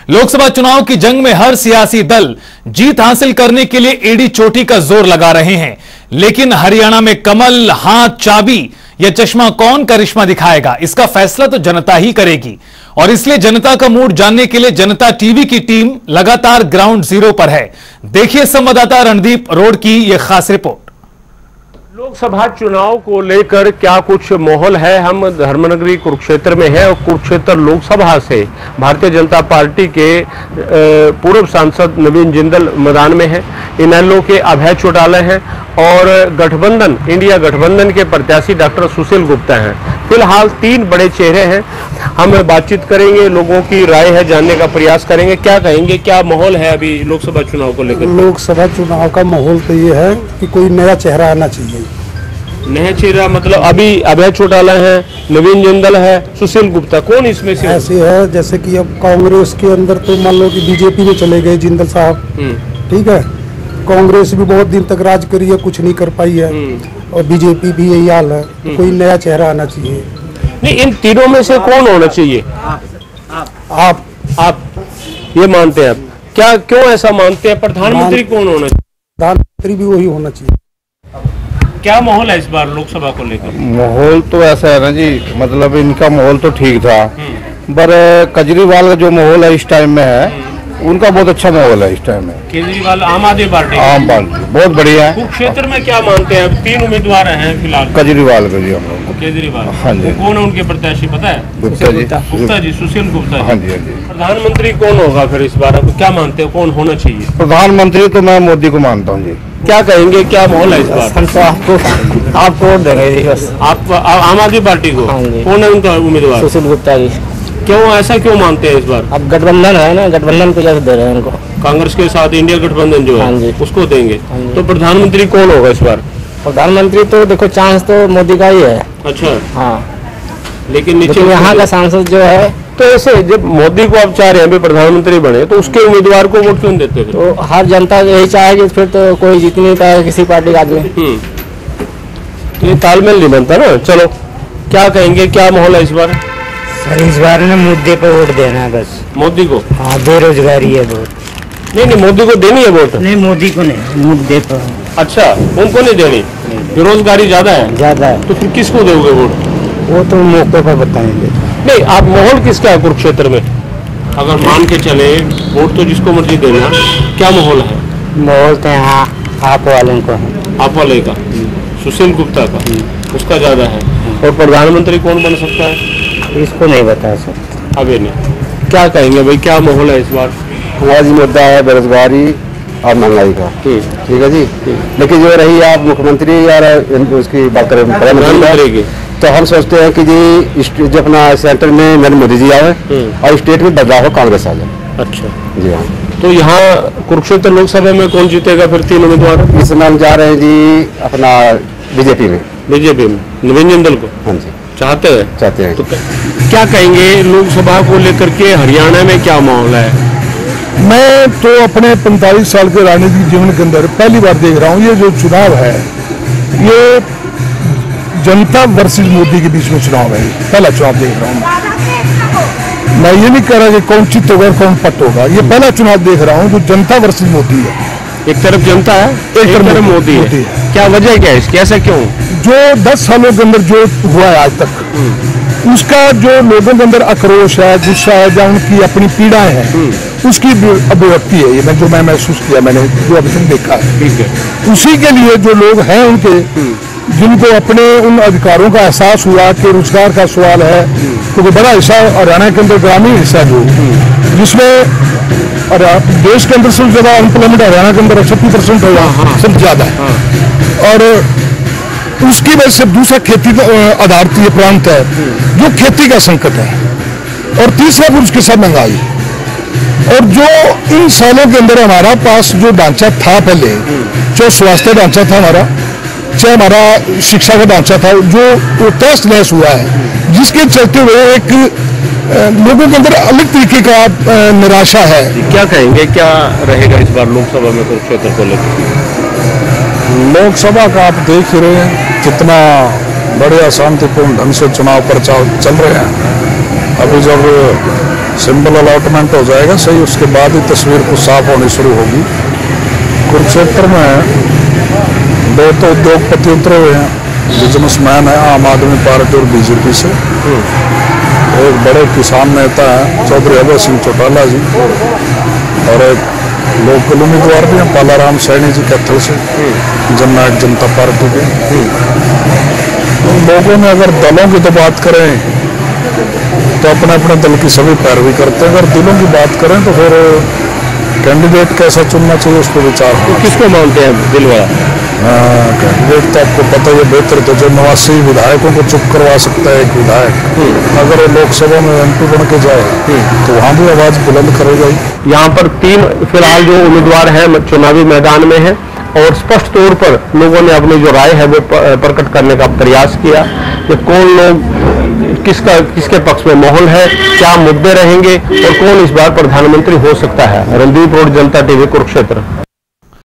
लोकसभा चुनाव की जंग में हर सियासी दल जीत हासिल करने के लिए एड़ी चोटी का जोर लगा रहे हैं, लेकिन हरियाणा में कमल, हाथ, चाबी या चश्मा कौन करिश्मा दिखाएगा, इसका फैसला तो जनता ही करेगी। और इसलिए जनता का मूड जानने के लिए जनता टीवी की टीम लगातार ग्राउंड जीरो पर है। देखिए संवाददाता रणदीप रोड की यह खास रिपोर्ट। लोकसभा चुनाव को लेकर क्या कुछ माहौल है। हम धर्मनगरी कुरुक्षेत्र में है और कुरुक्षेत्र लोकसभा से भारतीय जनता पार्टी के पूर्व सांसद नवीन जिंदल मैदान में है। इनेलो के अभय चौटाला हैं और गठबंधन इंडिया गठबंधन के प्रत्याशी डॉक्टर सुशील गुप्ता हैं। फिलहाल तीन बड़े चेहरे हैं। हम बातचीत करेंगे, लोगों की राय है जानने का प्रयास करेंगे। क्या कहेंगे, क्या माहौल है अभी लोकसभा चुनाव को लेकर? लोकसभा चुनाव का माहौल तो ये है कि कोई नया चेहरा आना चाहिए। नया चेहरा मतलब अभी अभय चौटाला है, नवीन जिंदल है, सुशील गुप्ता, कौन इसमें से? ऐसे है जैसे कि अब कांग्रेस के अंदर तो मान लो कि बीजेपी में चले गए जिंदल साहब, ठीक है। कांग्रेस भी बहुत दिन तक राज करी है, कुछ नहीं कर पाई है, और बीजेपी भी यही हाल है। तो कोई नया चेहरा आना चाहिए। नहीं, इन तीनों में से कौन होना चाहिए? आप ये मानते हैं? क्या क्यों ऐसा मानते हैं? प्रधानमंत्री कौन होना चाहिए? प्रधानमंत्री भी वही होना चाहिए। क्या माहौल है इस बार लोकसभा को लेकर? माहौल तो ऐसा है ना जी, मतलब इनका माहौल तो ठीक था, पर केजरीवाल का जो माहौल है इस टाइम में है, उनका बहुत अच्छा माहौल है इस टाइम में। केजरीवाल आम आदमी पार्टी बहुत बढ़िया है। कुरुक्षेत्र में क्या मानते हैं? तीन उम्मीदवार हैं फिलहाल। केजरीवाल का जी हम लोग। केजरीवाल, हाँ जी। कौन है उनके प्रत्याशी पता है? गुप्ता जी, सुशील गुप्ता। हाँ जी, हाँ जी। प्रधानमंत्री कौन होगा फिर इस बार? क्या मानते हो कौन होना चाहिए? प्रधानमंत्री तो मैं मोदी को मानता हूँ जी। क्या कहेंगे, क्या माहौल है इस बार? हम तो आपको वोट देंगे जी बस। आप आम आदमी पार्टी को? कौन है उनका उम्मीदवार? सुशील गुप्ता जी। क्यों ऐसा क्यों मानते हैं इस बार? अब गठबंधन है ना, गठबंधन को जैसे दे रहे हैं उनको। कांग्रेस के साथ इंडिया गठबंधन जो है उसको देंगे। तो प्रधानमंत्री कौन होगा इस बार? प्रधानमंत्री तो देखो चांस तो मोदी का ही है। अच्छा, हाँ, लेकिन नीचे यहाँ का सांसद जो है, तो ऐसे जब मोदी को आप चाह रहे हैं भी प्रधानमंत्री बने, तो उसके उम्मीदवार को वोट क्यों देते? तो हर जनता यही चाहेगी, फिर तो कोई जीत नहीं पाएगा किसी पार्टी का आदमी। तो ये तालमेल नहीं बनता ना। चलो, क्या कहेंगे, क्या माहौल है इस बार? सर इस बार ने मुद्दे पे वोट देना है बस। मोदी को? हाँ, बेरोजगारी है बहुत। नहीं, मोदी को देनी है वोट? नहीं, मोदी को नहीं, मुद्दे पर। अच्छा, उनको नहीं देनी? बेरोजगारी ज्यादा है? ज्यादा है। तो फिर किसको दोगे वोट? वो तो मौके पर बताएंगे। नहीं, आप माहौल किसका है कुरुक्षेत्र में? अगर मान के चले वोट तो जिसको मर्जी देना, क्या माहौल है? माहौल तो यहाँ आप वाले को है। आप वाले का, सुशील गुप्ता का, उसका ज्यादा है। और प्रधानमंत्री कौन बन सकता है? इसको नहीं बता सकते अभी नहीं। क्या कहेंगे भाई, क्या माहौल है इस बार? आज मुद्दा है बेरोजगारी और महंगाई का, ठीक है जी। लेकिन जो रही आप मुख्यमंत्री या उसकी बात करें प्रधानमंत्री की, तो हम सोचते हैं कि जी जो अपना सेंटर में नरेंद्र मोदी जी आए और स्टेट में बदलाव हो, कांग्रेस आ जाए। अच्छा जी हाँ। तो यहाँ कुरुक्षेत्र लोकसभा में कौन जीतेगा फिर? तीन उम्मीदवार इस समय हम जा रहे हैं जी अपना बीजेपी में नवीन जिंदल को। हाँ जी, चाहते हैं। तो क्या कहेंगे लोकसभा को लेकर के हरियाणा में क्या माहौल है? मैं तो अपने 45 साल के राजनीतिक जीवन के अंदर पहली बार देख रहा हूँ ये जो चुनाव है, ये जनता वर्सेस मोदी के बीच में चुनाव है। पहला चुनाव देख रहा हूँ मैं। ये नहीं कह रहा कि कौन चित होगा कौन पट होगा। ये पहला चुनाव देख रहा हूँ जो जनता वर्सेस मोदी है। एक तरफ जनता है, एक तरफ मोदी है। क्या वजह क्या है इसकी? ऐसा क्यों? जो 10 सालों के अंदर जो हुआ है आज तक, उसका जो लोगों के अंदर आक्रोश है, गुस्सा है, या उनकी अपनी पीड़ाएं हैं, उसकी अभिव्यक्ति है ये। मैं महसूस किया, मैंने जो अभी तक देखा है, ठीक है। उसी के लिए जो लोग हैं उनके, जिनको अपने उन अधिकारों का एहसास हुआ कि रोजगार का सवाल है, क्योंकि बड़ा हिस्सा हरियाणा के अंदर ग्रामीण हिस्सा जो जिसमें और देश के अंदर सबसे ज्यादा अनएम्प्लॉयमेंट हरियाणा के अंदर 36% होगा, सबसे ज्यादा है। और उसकी वजह से दूसरा खेती आधारित ये प्रांत है जो खेती का संकट है, और तीसरा फिर उसके साथ महंगाई। और जो इन सालों के अंदर हमारा पास जो ढांचा था पहले, जो स्वास्थ्य ढांचा था हमारा, चाहे हमारा शिक्षा का ढांचा था, जो तहस नहस हुआ है, जिसके चलते हुए एक लोगों के अंदर अलग तरीके का निराशा है। क्या कहेंगे, क्या रहेगा इस बार लोकसभा में कुरुक्षेत्र को लेकर? लोकसभा का आप देख ही रहे हैं कितना बढ़िया शांतिपूर्ण ढंग से चुनाव प्रचार चल रहे हैं। अभी जब सिंबल अलॉटमेंट हो जाएगा सही, उसके बाद ही तस्वीर कुछ साफ होनी शुरू होगी। कुरुक्षेत्र में 2 तो उद्योगपति उतरे हुए हैं, बिजनेसमैन है आम आदमी पार्टी और बीजेपी से। एक बड़े किसान नेता है चौधरी अभय सिंह चौटाला जी, और एक लोकल उम्मीदवार भी हैं पालाराम सैनी जी कैथल से, जननायक जनता पार्टी के। लोगों में अगर दलों की तो बात करें तो अपने अपने दल की सभी पैरवी करते हैं, अगर दिलों की बात करें तो फिर कैंडिडेट कैसा चुनना चाहिए उस पर विचार हो। किसको मानते हैं दिल वाला? कैंडिडेट तो आपको पता ही है बेहतर, तो जो 89 विधायकों को चुप करवा सकता है एक विधायक, अगर वो लोकसभा में MP बन के जाए तो वहाँ भी आवाज बुलंद करेगा ही। यहाँ पर 3 फिलहाल जो उम्मीदवार हैं चुनावी मैदान में हैं, और स्पष्ट तौर पर लोगों ने अपनी जो राय है वो प्रकट करने का प्रयास किया कि कौन लोग किसके पक्ष में माहौल है, क्या मुद्दे रहेंगे और कौन इस बार प्रधानमंत्री हो सकता है। रणदीप और जनता TV कुरुक्षेत्र।